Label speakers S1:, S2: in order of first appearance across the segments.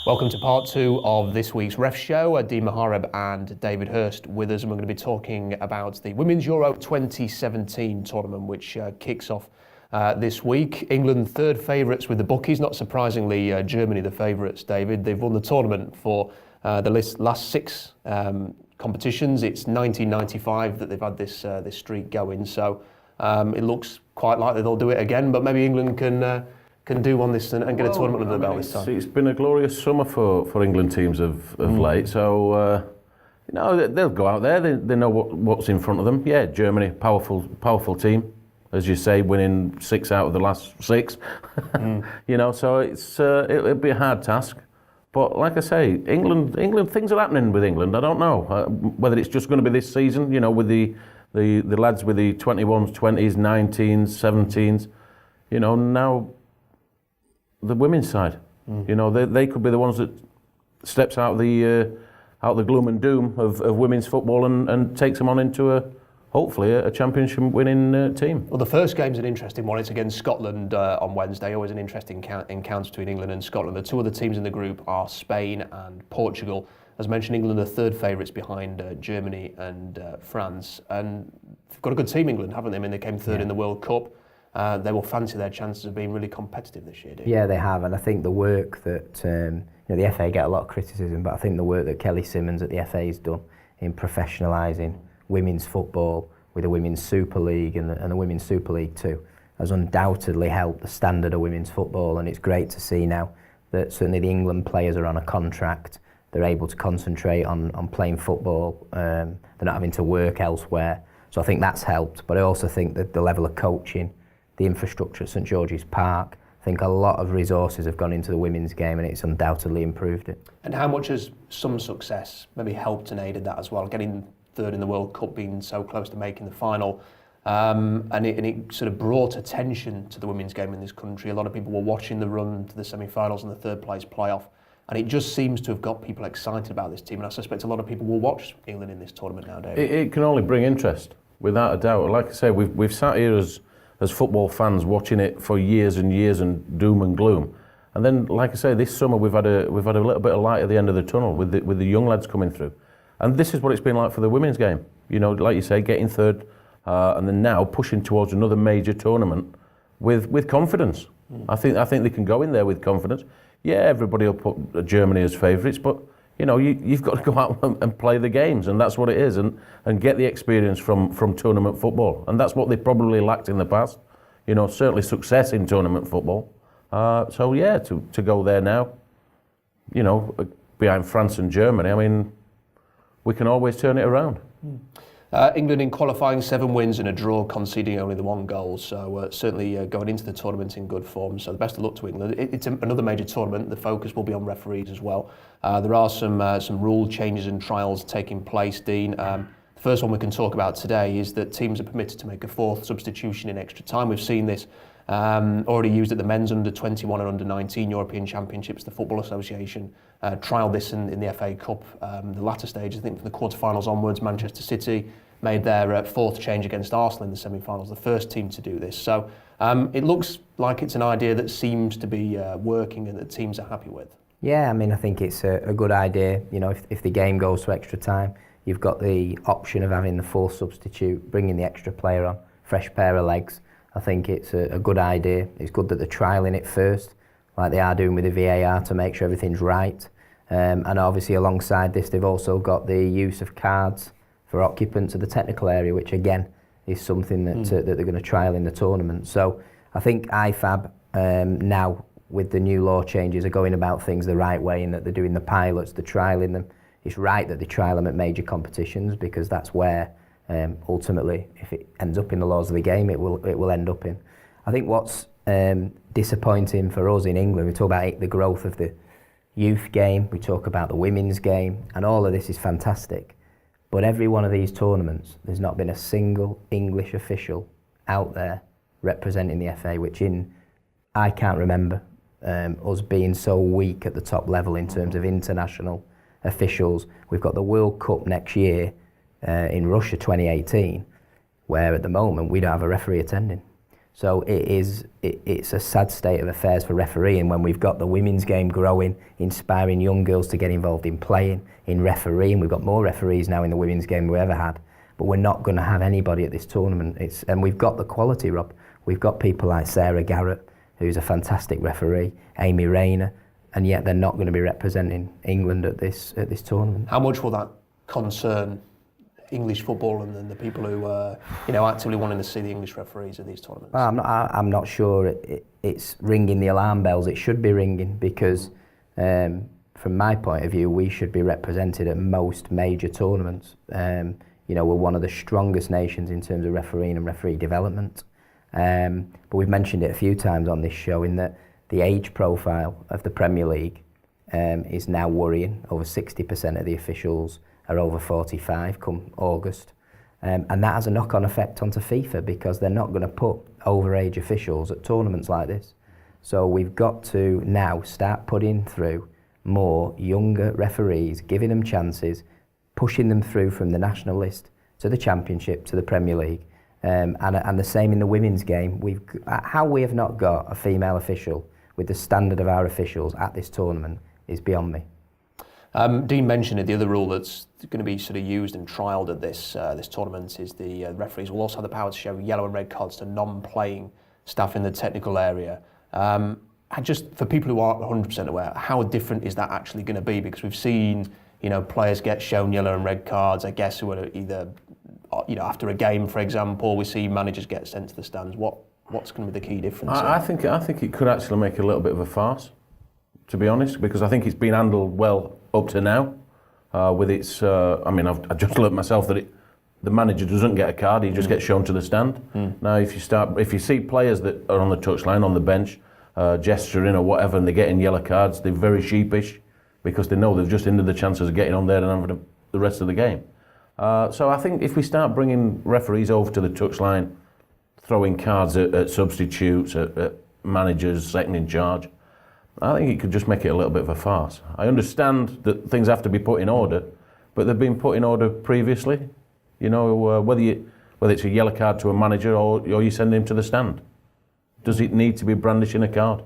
S1: Welcome to part two of this week's Ref Show. Dean Mohareb and David Hirst with us, and we're going to be talking about the Women's Euro 2017 tournament, which kicks off this week. England third favourites with the bookies, not surprisingly Germany the favourites, David. They've won the tournament for the last six competitions. It's 1995 that they've had this streak going, so it looks quite likely they'll do it again, but maybe England can do on this and get a tournament under the belt this time.
S2: It's been a glorious summer for England teams of late, so they'll go out there. They know what's in front of them. Yeah, Germany, powerful team, as you say, winning 6 out of the last 6. So it'll be a hard task. But like I say, England, things are happening with England. I don't know whether it's just going to be this season. With the lads with the 21s, 20s, 19s, 17s. Now. The women's side, they could be the ones that steps out the gloom and doom of women's football and takes them on into hopefully a championship winning team.
S1: Well, the first game's an interesting one. It's against Scotland on Wednesday. Always an interesting encounter between England and Scotland. The two other teams in the group are Spain and Portugal. As mentioned, England are third favourites behind Germany and France, and they've got a good team, England, haven't they? I mean, they came third in the World Cup. They will fancy their chances of being really competitive this year, do you?
S3: Yeah, they have, and I think the work that the FA get a lot of criticism, but I think the work that Kelly Simmons at the FA has done in professionalising women's football with the Women's Super League and the Women's Super League too has undoubtedly helped the standard of women's football, and it's great to see now that certainly the England players are on a contract. They're able to concentrate on playing football. They're not having to work elsewhere, so I think that's helped. But I also think that the level of coaching, the infrastructure at St George's Park, I think a lot of resources have gone into the women's game, and it's undoubtedly improved it.
S1: And how much has some success maybe helped and aided that as well? Getting third in the World Cup, being so close to making the final, and it sort of brought attention to the women's game in this country. A lot of people were watching the run to the semi-finals and the third place playoff, and it just seems to have got people excited about this team, and I suspect a lot of people will watch England in this tournament now, David.
S2: It can only bring interest, without a doubt. Like I say, we've sat here as football fans watching it for years and years and doom and gloom, and then like I say, this summer we've had a little bit of light at the end of the tunnel with the young lads coming through, and this is what it's been like for the women's game. Like you say, getting third, and then now pushing towards another major tournament with confidence. I think they can go in there with confidence. Yeah, everybody will put Germany as favourites, but you've got to go out and play the games, and that's what it is, and get the experience from tournament football, and that's what they probably lacked in the past. Certainly success in tournament football. So yeah, to go there now, behind France and Germany, I mean, we can always turn it around.
S1: England in qualifying, 7 wins and a draw, conceding only the 1 goal. So certainly going into the tournament in good form. So the best of luck to England. It's another major tournament. The focus will be on referees as well. There are some rule changes and trials taking place, Dean. The first one we can talk about today is that teams are permitted to make a 4th substitution in extra time. We've seen this already used at the men's under 21 and under 19 European Championships. The Football Association trialled this in the FA Cup, the latter stages. I think from the quarterfinals onwards, Manchester City made their 4th change against Arsenal in the semi-finals, the first team to do this. So it looks like it's an idea that seems to be working and that teams are happy with.
S3: Yeah, I mean, I think it's a good idea. If the game goes to extra time, you've got the option of having the 4th substitute, bringing the extra player on, fresh pair of legs. I think it's a good idea. It's good that they're trialling it first, like they are doing with the VAR, to make sure everything's right. And obviously alongside this, they've also got the use of cards for occupants of the technical area, which again is something that they're going to trial in the tournament. So I think IFAB now, with the new law changes, are going about things the right way, in that they're doing the pilots, they're trialling them. It's right that they trial them at major competitions, because that's where ultimately, if it ends up in the laws of the game, it will end up in. I think what's disappointing for us in England, we talk about the growth of the youth game, we talk about the women's game, and all of this is fantastic. But every one of these tournaments, there's not been a single English official out there representing the FA, I can't remember us being so weak at the top level in terms of international officials. We've got the World Cup next year in Russia 2018, where at the moment we don't have a referee attending. So it's a sad state of affairs for refereeing when we've got the women's game growing, inspiring young girls to get involved in playing, in refereeing. We've got more referees now in the women's game than we ever had, but we're not going to have anybody at this tournament. And we've got the quality, Rob. We've got people like Sarah Garrett, who's a fantastic referee, Amy Rayner, and yet they're not going to be representing England at this tournament.
S1: How much will that concern English football and the people who actively wanting to see the English referees at these tournaments?
S3: I'm not sure it's ringing the alarm bells. It should be ringing because, from my point of view, we should be represented at most major tournaments. We're one of the strongest nations in terms of refereeing and referee development. But we've mentioned it a few times on this show in that the age profile of the Premier League is now worrying. Over 60% of the officials are over 45 come August. And that has a knock-on effect onto FIFA because they're not going to put overage officials at tournaments like this. So we've got to now start putting through more younger referees, giving them chances, pushing them through from the national list to the Championship, to the Premier League. And the same in the women's game. How we have not got a female official with the standard of our officials at this tournament is beyond me.
S1: Dean mentioned it. The other rule that's going to be sort of used and trialled at this tournament is the referees will also have the power to show yellow and red cards to non-playing staff in the technical area. Just for people who aren't 100% aware, how different is that actually going to be? Because we've seen players get shown yellow and red cards, I guess, who are either after a game, for example. We see managers get sent to the stands. What's going to be the key difference?
S2: I think it could actually make a little bit of a farce, to be honest, because I think it's been handled well up to now. With its, I've just learnt myself that the manager doesn't get a card; he just gets shown to the stand. Now, if you see players that are on the touchline, on the bench, gesturing or whatever, and they're getting yellow cards, they're very sheepish because they know they've just ended the chances of getting on there and having the rest of the game. So I think if we start bringing referees over to the touchline, throwing cards at substitutes, at managers, second in charge, I think it could just make it a little bit of a farce. I understand that things have to be put in order, but they've been put in order previously. Whether it's a yellow card to a manager or you send him to the stand. Does it need to be brandishing a card?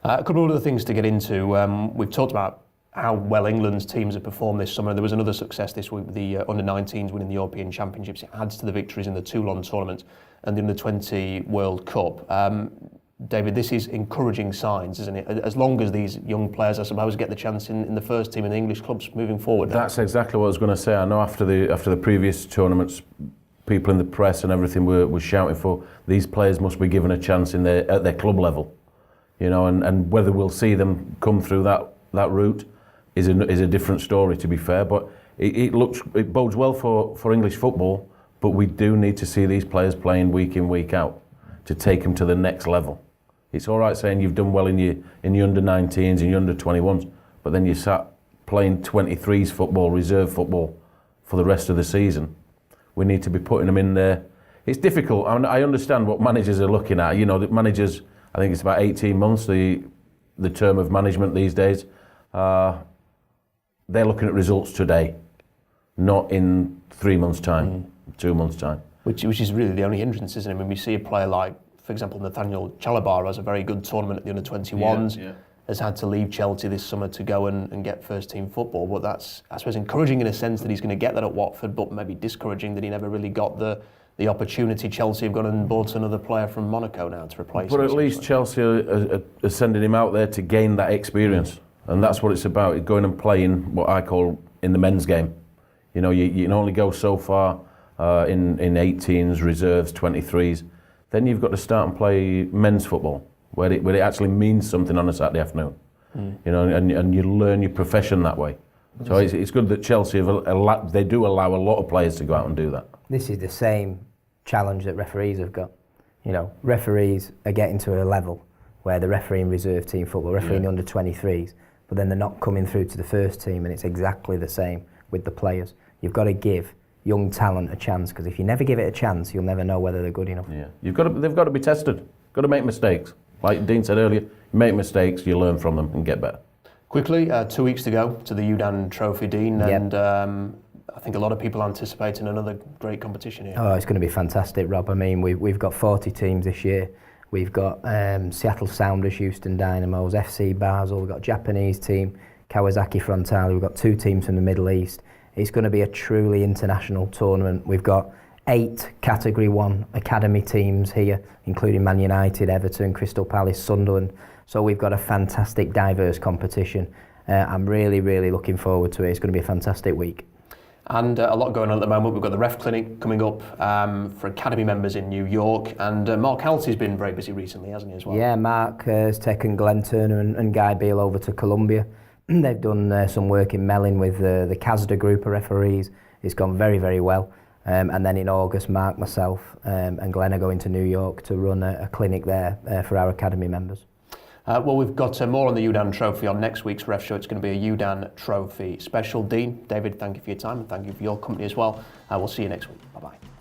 S1: A couple of other things to get into. We've talked about how well England's teams have performed this summer. There was another success this week with the under-19s winning the European Championships. It adds to the victories in the Toulon tournament and the under-20 World Cup. David, this is encouraging signs, isn't it? As long as these young players, I suppose, get the chance in the first team in the English clubs moving forward.
S2: That's exactly what I was going to say. I know after the previous tournaments, people in the press and everything were shouting for these players must be given a chance at their club level, and whether we'll see them come through that route is a different story, to be fair. But it bodes well for English football. But we do need to see these players playing week in, week out to take them to the next level. It's all right saying you've done well in your under-19s and your under-21s, but then you sat playing 23s football, reserve football for the rest of the season. We need to be putting them in there. It's difficult. I understand what managers are looking at. The managers, I think it's about 18 months, the term of management these days. They're looking at results today, not in 3 months' time, 2 months' time.
S1: Which is really the only hindrance, isn't it? When we see a player like, for example, Nathaniel Chalobah has a very good tournament at the under-21s, has had to leave Chelsea this summer to go and get first-team football. But that's, I suppose, encouraging in a sense that he's going to get that at Watford, but maybe discouraging that he never really got the opportunity. Chelsea have gone and bought another player from Monaco now to replace him.
S2: But at least Chelsea are sending him out there to gain that experience. And that's what it's about, going and playing what I call in the men's game. You can only go so far in 18s, reserves, 23s. Then you've got to start and play men's football, where it actually means something on a Saturday afternoon. And you learn your profession that way. So it's good that Chelsea they do allow a lot of players to go out and do that.
S3: This is the same challenge that referees have got. Referees are getting to a level where they're refereeing reserve team football, refereeing under 23s, but then they're not coming through to the first team, and it's exactly the same with the players. You've got to give young talent a chance, because if you never give it a chance, you'll never know whether they're good enough.
S2: Yeah, they've got to be tested. Got to make mistakes. Like Dean said earlier, you make mistakes, you learn from them and get better.
S1: Quickly, 2 weeks to go to the Youdan Trophy, Dean, and I think a lot of people are anticipating another great competition here.
S3: Oh, it's going to be fantastic, Rob. I mean, we've got 40 teams this year. We've got Seattle Sounders, Houston Dynamos, FC Basel, we've got a Japanese team, Kawasaki Frontale, we've got 2 teams from the Middle East. It's going to be a truly international tournament. We've got 8 Category 1 academy teams here, including Man United, Everton, Crystal Palace, Sunderland. So we've got a fantastic, diverse competition. I'm really looking forward to it. It's going to be a fantastic week.
S1: And a lot going on at the moment. We've got the Ref Clinic coming up for Academy members in New York, and Mark Halsey's been very busy recently, hasn't he, as well?
S3: Yeah, Mark has taken Glenn Turner and Guy Beale over to Colombia. They've done some work in Melling with the CASDA group of referees. It's gone very well. And then in August, Mark, myself and Glenn are going to New York to run a clinic there for our Academy members.
S1: Well, we've got more on the Youdan Trophy on next week's Ref Show. It's going to be a Youdan Trophy special. Dean, David, thank you for your time and thank you for your company as well. We'll see you next week. Bye-bye.